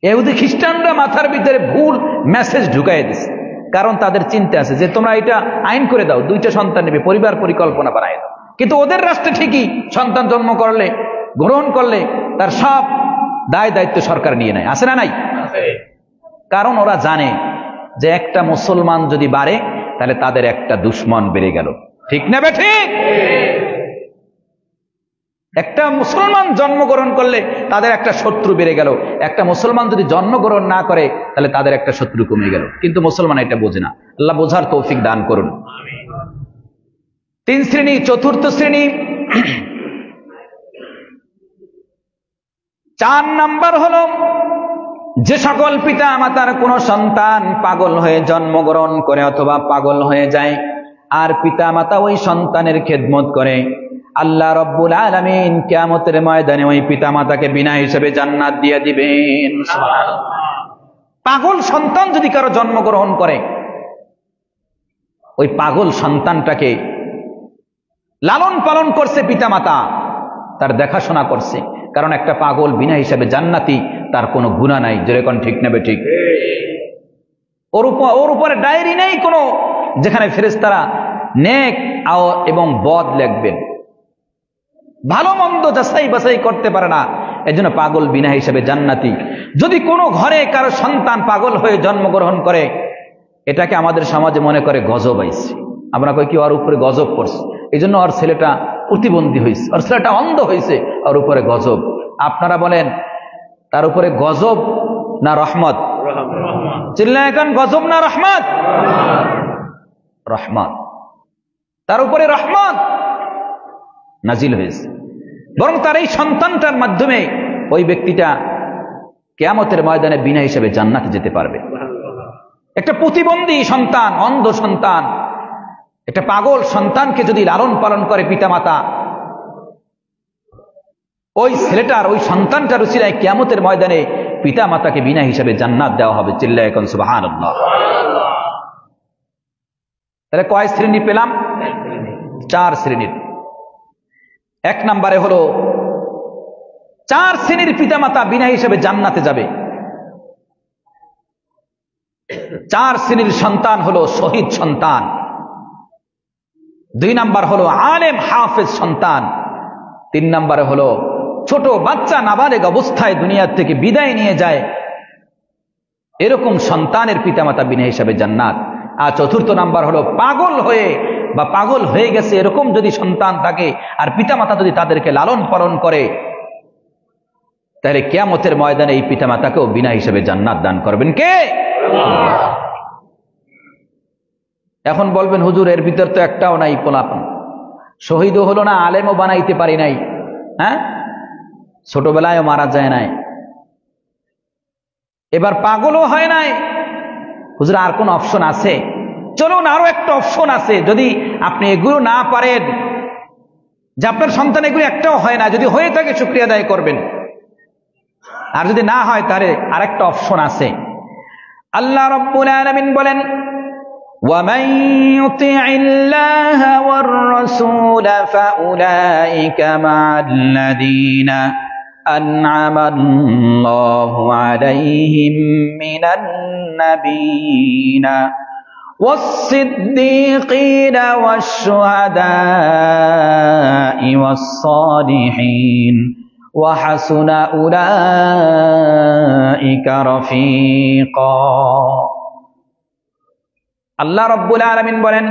ইহুদি খ্রিস্টানরা মাথার ভিতরে ভুল মেসেজ ঢুকাই দিচ্ছে। কারণ তাদের চিন্তা আছে যে তোমরা এটা আইন করে দাও, 2টা সন্তান নেবে, পরিবার পরিকল্পনা বানায় দাও। কিন্তু ওদের রাষ্ট্রে ঠিকই সন্তান জন্ম করলে, গ্রহণ করলে তার সব দায় দায়িত্ব সরকার নিয়ে নেয়। আছে না নাই? কারণ ওরা জানে যে একটা মুসলমান যদি বাড়ে তাহলে তাদের একটা দুশ্মন বেড়ে গেল। ঠিক না বে ঠিক? একটা মুসলমান জন্মগ্রহণ করলে তাদের একটা শত্রু বেড়ে গেল, একটা মুসলমান যদি জন্মগ্রহণ না করে তাহলে তাদের একটা শত্রু কমে গেল। কিন্তু মুসলমান এটা বোঝে না। আল্লাহ বোঝার তৌফিক দান করুন। 3 শ্রেণী। চতুর্থ শ্রেণী, 4 নাম্বার হলো যে সকল পিতা মাতার কোন সন্তান পাগল হয়ে জন্মগ্রহণ করে অথবা পাগল হয়ে যায়, আর পিতা মাতা ওই সন্তানের খেদমত করে, আল্লাহ রব্বুল আলামিন কিয়ামতের ময়দানে ওই পিতা মাতাকে বিনা হিসেবে জান্নাত দিয়ে দিবেন। পাগল সন্তান যদি কারো জন্মগ্রহণ করে, ওই পাগল সন্তানটাকে লালন পালন করছে পিতা মাতা, তার দেখাশোনা করছে। কারণ একটা পাগল বিনা হিসাবে জান্নাতি, তার কোনো গুনাহ নাই। যেরকম ঠিক নেবে ঠিক, ওর উপরে ডায়েরি নেই কোনো, যেখানে ফেরেশতারা নেক এবং বদ লিখবেন, ভালো মন্দ যাচাই বাছাই করতে পারে না। এজন্য পাগল বিনা হিসাবে জান্নাতি। যদি কোনো ঘরে কারো সন্তান পাগল হয়ে জন্মগ্রহণ করে, এটাকে আমাদের সমাজে মনে করে গজব আইছে। আমরা কই কি ওর উপরে গজব পড়ছে, এই জন্য ওর ছেলেটা প্রতিবন্ধী হয়েছে, ওর ছেলেটা অন্ধ হয়েছে, ওর উপরে গজব। আপনারা বলেন তার উপরে গজব না রহমত? চিল্লায় এখন, গজব না রহমত? রহমত। তার উপরে রহমত নাজিল হয়েছে। বরং তার এই সন্তানটার মাধ্যমে ওই ব্যক্তিটা কিয়ামতের ময়দানে বিনা হিসেবে জান্নাতে যেতে পারবে। একটা প্রতিবন্ধী সন্তান, অন্ধ সন্তান, একটা পাগল সন্তানকে যদি লালন পালন করে পিতামাতা, ওই ছেলেটার, ওই সন্তানটার উসিলায় কিয়ামতের ময়দানে পিতা মাতাকে বিনা হিসাবে জান্নাত দেওয়া হবে। চিল্লায় এখন সুবহানাল্লাহ। তাহলে কয় শ্রেণী পেলাম? 4 শ্রেণীর। 1 নম্বরে হলো 4 শ্রেণীর পিতামাতা বিনা হিসাবে জান্নাতে যাবে। 4 শ্রেণীর সন্তান হলো শহীদ সন্তান। 2 নাম্বার হলো আলেম হাফেজ সন্তান। 3 নম্বরে হলো ছোট বাচ্চা নাবালেগ অবস্থায় দুনিয়ার থেকে বিদায় নিয়ে যায়, এরকম সন্তানের পিতামাতা বিনা হিসাবে জান্নাত। আর 4র্থ নাম্বার হলো পাগল হয়ে বা পাগল হয়ে গেছে এরকম যদি সন্তান থাকে, আর পিতামাতা যদি তাদেরকে লালন পালন করে, তাহলে কিয়ামতের ময়দানে এই পিতামাতাকেও বিনা হিসাবে জান্নাত দান করবেন কে? এখন বলবেন হুজুর এর ভিতর তো একটাও নাই পোলাপান, শহীদও হলো না, আলেমও বানাইতে পারি নাই, হ্যাঁ, ছোটবেলায়ও মারা যায় নাই, এবার পাগলও হয় নাই, হুজুর আর কোন অপশন আছে? চলুন আরো একটা অপশন আছে। যদি আপনি এগুলো না পারেন, যে আপনার সন্তান এগুলো একটাও হয় না, যদি হয়ে থাকে শুকরিয়া আদায় করবেন, আর যদি না হয় তাহলে আরেকটা অপশন আছে। আল্লাহ রাব্বুল আলামিন বলেন, وَمَن يُطِعِ اللَّهَ وَالرَّسُولَ فَأُولَئِكَ مَعَ الَّذِينَ أَنْعَمَ اللَّهُ عَلَيْهِم مِّنَ النَّبِيِّينَ وَالصِّدِّيقِينَ وَالشُّهَدَاءِ وَالصَّالِحِينَ وَحَسُنَ أُولَئِكَ رَفِيقًا। আল্লাহ রাব্বুল আলামিন বলেন,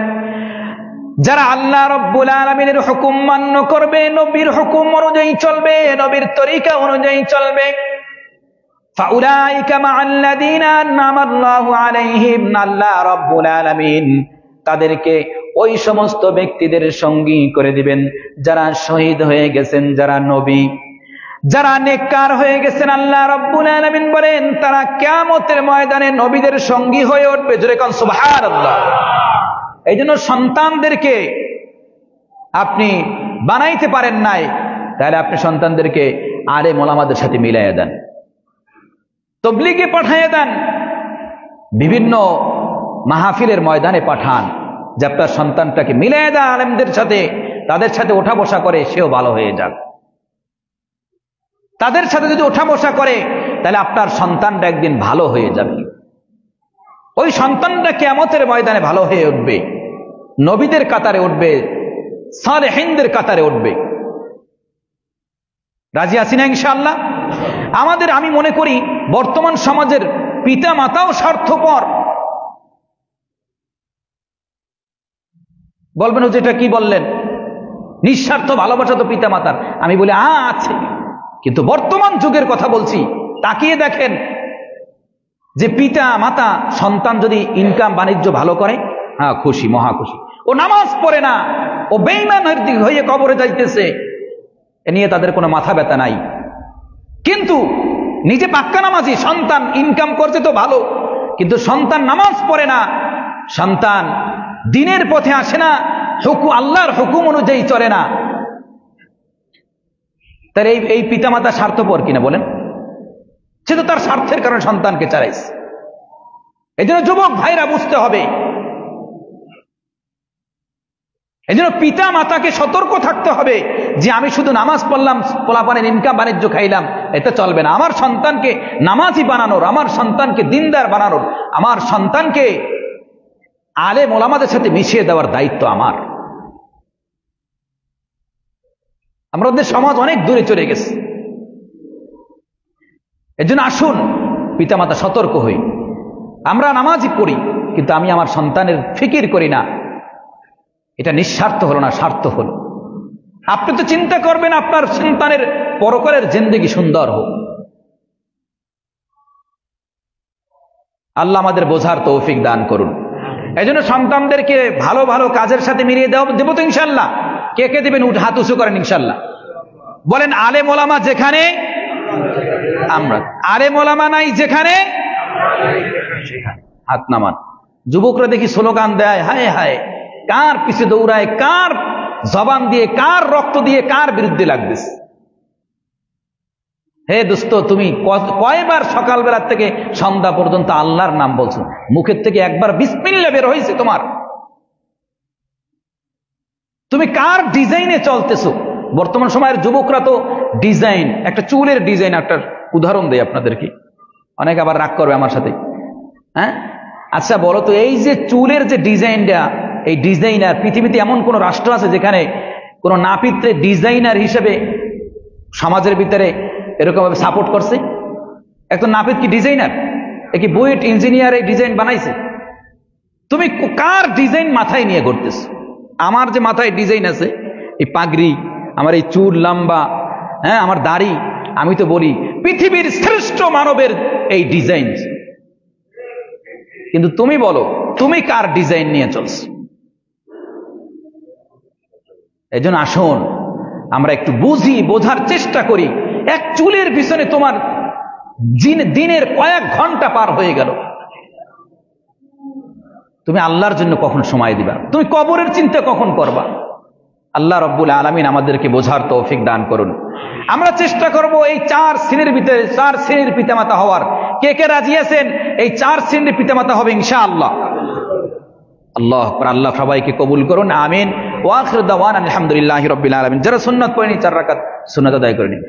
যারা আল্লাহ রাব্বুল আলামিনের হুকুম মান্য করবে, নবীর হুকুম অনুযায়ী চলবে, নবীর তরিকা অনুযায়ী চলবে, ফাউলাইকা মাআল্লাযীনা আন'আমা আল্লাহু আলাইহিম, আল্লাহ রাব্বুল আলামিন তাদেরকে ওই সমস্ত ব্যক্তিদের সঙ্গী করে দিবেন যারা শহীদ হয়ে গেছেন, যারা নবী, যারা নেককার হয়ে গেছেন। আল্লাহ রাব্বুল আলামিন বলেন তারা কিয়ামতের ময়দানে নবীদের সঙ্গী হয়ে উঠবে। জোরে কোন সুবহানাল্লাহ। এই জন্য সন্তানদেরকে আপনি বানাইতে পারেন নাই, তাহলে আপনি সন্তানদেরকে আলেম ওলামাদের সাথে মিলাইয়া দেন, তাবলীগে পাঠাইয়া দেন, বিভিন্ন মাহফিলের ময়দানে পাঠান, যে আপনার সন্তানটাকে মিলাইয়া দেন আলেমদের সাথে, তাদের সাথে ওঠা বসা করে সেও ভালো হয়ে যাক। তাদের সাথে যদি ওঠা বসা করে তাহলে আপনার সন্তানটা একদিন ভালো হয়ে যাবে। ওই সন্তানটা কিয়ামতের ময়দানে ভালো হয়ে উঠবে, নবীদের কাতারে উঠবে, সালেহিনদের কাতারে উঠবে। রাজি আছি না ইনশাআল্লাহ? আমি মনে করি বর্তমান সমাজের পিতা মাতাও স্বার্থপর। বলবেন যেটা কি বললেন? নিঃস্বার্থ ভালোবাসা তো পিতা মাতার। আমি বলি আছে, কিন্তু বর্তমান যুগের কথা বলছি। তাকিয়ে দেখেন যে পিতা মাতা সন্তান যদি ইনকাম বাণিজ্য ভালো করে, হ্যাঁ খুশি, মহা খুশি। ও নামাজ পড়ে না, ও বেঈমান হয়ে কবরে যাইতেছে, এ নিয়ে তাদের কোনো মাথা ব্যথা নাই। কিন্তু নিজে পাক্কা নামাজি, সন্তান ইনকাম করছে তো ভালো, কিন্তু সন্তান নামাজ পড়ে না, সন্তান দিনের পথে আসে না, আল্লাহর হুকুম অনুযায়ী চলে না, তার এই পিতামাতা স্বার্থপর কিনা বলেন? সে তো তার স্বার্থের কারণে সন্তানকে চালাইছে। এই জন্য যুবক ভাইরা বুঝতে হবে, এই জন্য পিতা মাতাকে সতর্ক থাকতে হবে যে আমি শুধু নামাজ পড়লাম, পোলাপানের ইনকাম বাণিজ্য খাইলাম, এটা চলবে না। আমার সন্তানকে নামাজি বানানোর, আমার সন্তানকে দিনদার বানানোর, আমার সন্তানকে আলেম ওলামাদের সাথে মিশিয়ে দেওয়ার দায়িত্ব আমার। আমাদের সমাজ অনেক দূরে চলে গেছে। এজন্য আসুন পিতামাতা সতর্ক হই। আমরা নামাজই পড়ি, কিন্তু আমি আমার সন্তানের ফিকির করি না। এটা নিঃস্বার্থ হলো না, স্বার্থ হলো। আপনি তো চিন্তা করবেন আপনার সন্তানের পরকালের জিন্দেগি সুন্দর হোক। আল্লাহ আমাদের বোঝার তৌফিক দান করুন। এই জন্য সন্তানদেরকে ভালো ভালো কাজের সাথে মিলিয়ে দেবো তো ইনশাল্লাহ। কে কে দেবেন? হাত উঁচু করেন ইনশাল্লাহ। বলেন আলেম ওলামা যেখানে, আমরা আলেম ওলামা নাই যেখানে, হাত নামান। যুবকরা দেখি স্লোগান দেয়, হায় হায়, কার পিছে দৌড়ায়, কার জবান দিয়ে, কার রক্ত দিয়ে কার বিরুদ্ধে লাগতেছে। হে দোস্ত, তুমি কয়বার সকালবেলা থেকে সন্ধ্যা পর্যন্ত আল্লাহর নাম বলছো? মুখের থেকে একবার বিসমিল্লাহ বের হয়েছে তোমার? তুমি কার ডিজাইনে চলতেছো? বর্তমান সময়ের যুবকরা তো ডিজাইন, একটা চুলের ডিজাইন, একটা উদাহরণ দেয় আপনাদেরকে, অনেক আবার রাগ করবে আমার সাথে। হ্যাঁ, আচ্ছা বলো তো, এই যে চুলের যে ডিজাইনটা, এই ডিজাইনার পৃথিবীতে এমন কোন রাষ্ট্র আছে যেখানে কোন নাপিতরে ডিজাইনার হিসেবে সমাজের ভিতরে এরকম ভাবে সাপোর্ট করছে? একজন নাপিত কি ডিজাইনার? কি বুয়েট ইঞ্জিনিয়ার এই ডিজাইন বানাইছে? তুমি কার ডিজাইন মাথায় নিয়ে ঘুরতেছ? আমার যে মাথায় ডিজাইন আছে, এই পাগড়ি, আমার এই চুল লম্বা, হ্যাঁ আমার দাড়ি, আমি তো বলি পৃথিবীর শ্রেষ্ঠ মানবের এই ডিজাইন। কিন্তু তুমি বলো, তুমি কার ডিজাইন নিয়ে চলছো? এই জন্য আসুন আমরা একটু বুঝি, বোঝার চেষ্টা করি। এক চুলের পিছনে তোমার দিনের কয়েক ঘন্টা পার হয়ে গেল। তুমি আল্লাহর জন্য কখন সময় দিবা? তুমি কবরের চিন্তা কখন করবা? আল্লাহ রব্বুল আলামিন আমাদেরকে বোঝার তৌফিক দান করুন। আমরা চেষ্টা করব এই 4 শ্রেণীর ভিতরে 4 শ্রেণীর পিতামাতা হওয়ার। কে কে রাজি আছেন এই 4 শ্রেণীর পিতামাতা হবে ইনশাআল্লাহ? আল্লাহ আকবার। আল্লাহ সবাইকে কবুল করুন, আমিন। ওয়া আখিরু দাওয়ানা আলহামদুলিল্লাহি রাব্বিল আলামিন। যারা সুন্নাত পড়েনি 4 রাকাত সুন্নাত আদায় করে নিন।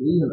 Iya.